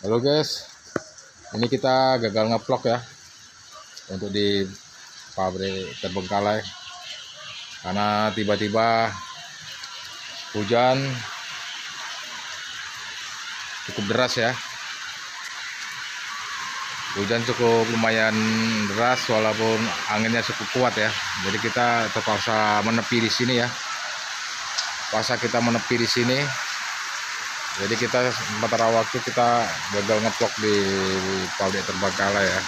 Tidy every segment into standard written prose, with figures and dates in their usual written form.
Halo guys, ini kita gagal ngevlog ya untuk di pabrik terbengkalai karena tiba-tiba hujan cukup deras ya. Hujan cukup lumayan deras walaupun anginnya cukup kuat ya. Jadi kita terpaksa menepi di sini ya. Pasca kita menepi di sini, jadi kita sementara waktu kita gagal ngevlog di pabrik terbengkalai ya.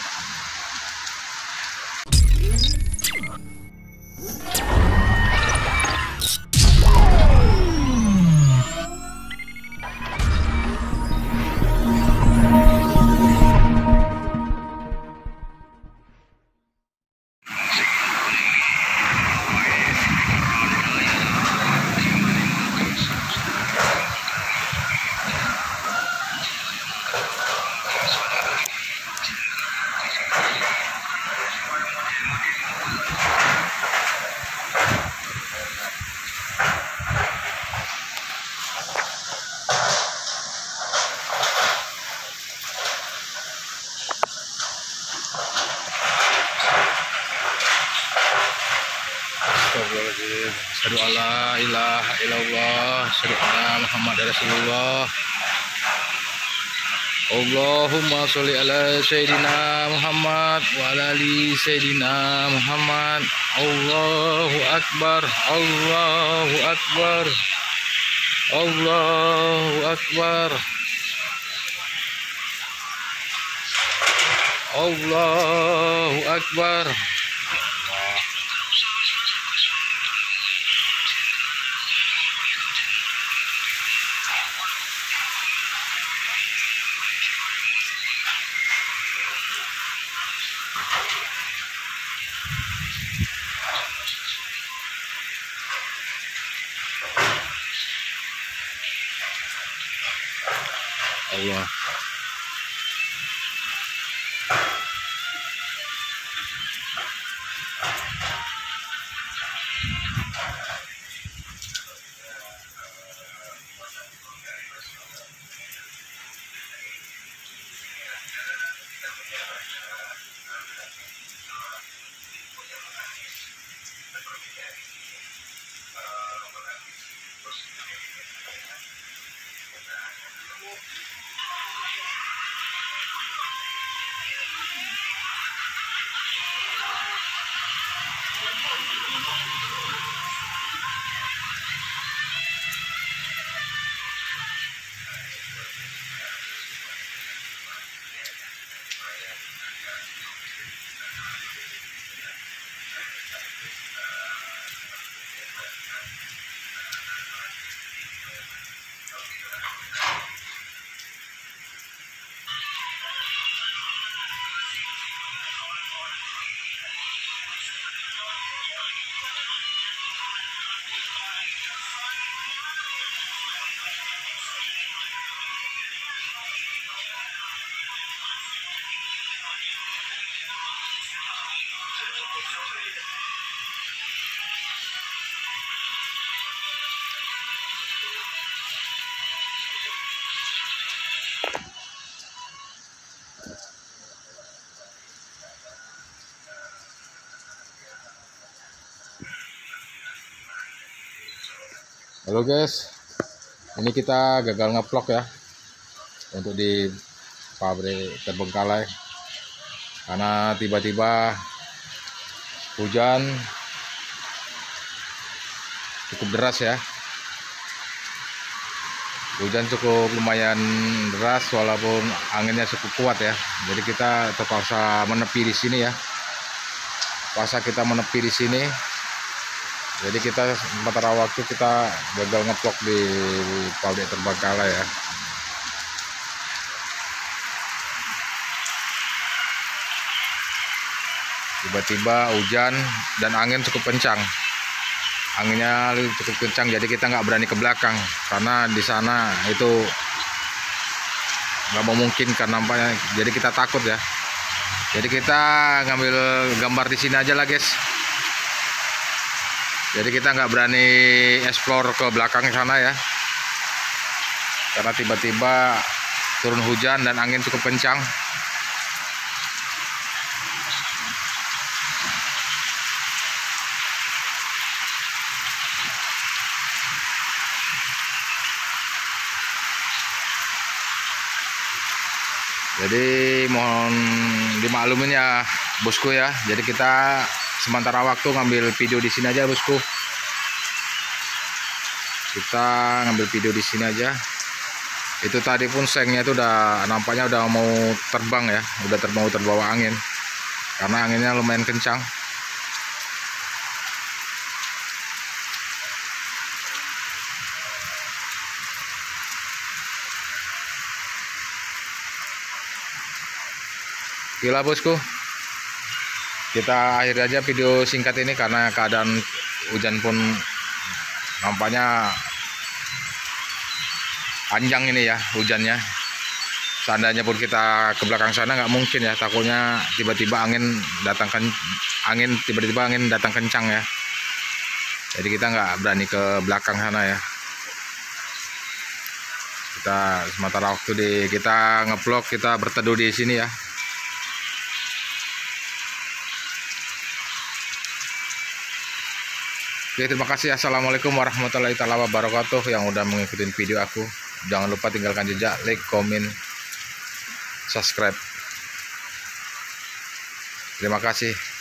Asyhadu alla ilaha illallah, asyhadu anna Muhammadar Rasulullah. Allahumma sholli ala sayyidina Muhammad wa ala ali sayyidina Muhammad. Allahu akbar, Allahu akbar, Allahu akbar, Allahu akbar. Allah. Halo guys, ini kita gagal ngevlog ya untuk di pabrik terbengkalai karena tiba-tiba hujan cukup deras ya. Hujan cukup lumayan deras walaupun anginnya cukup kuat ya. Jadi kita terpaksa menepi di sini ya. Pasca kita menepi di sini, jadi kita sementara waktu kita gagal ngevlog di pabrik terbengkalai ya. Tiba-tiba hujan dan angin cukup kencang. Anginnya cukup kencang, jadi kita nggak berani ke belakang karena di sana itu nggak memungkinkan nampaknya. Jadi kita takut ya. Jadi kita ngambil gambar di sini aja lah guys. Jadi kita nggak berani explore ke belakang sana ya, karena tiba-tiba turun hujan dan angin cukup kencang. Jadi mohon dimaklumin ya bosku ya. Jadi kita sementara waktu ngambil video di sini aja bosku. Kita ngambil video di sini aja. Itu tadi pun sengnya itu udah nampaknya udah mau terbang ya, udah mau terbawa angin. Karena anginnya lumayan kencang. Gila bosku, kita akhiri aja video singkat ini karena keadaan hujan pun nampaknya panjang ini ya hujannya. Seandainya pun kita ke belakang sana nggak mungkin ya, takutnya tiba-tiba angin datang kencang ya. Jadi kita nggak berani ke belakang sana ya. Kita sementara waktu kita ngevlog, kita berteduh di sini ya. Oke, terima kasih. Assalamualaikum warahmatullahi wabarakatuh yang udah mengikuti video aku. Jangan lupa tinggalkan jejak, like, komen, subscribe. Terima kasih.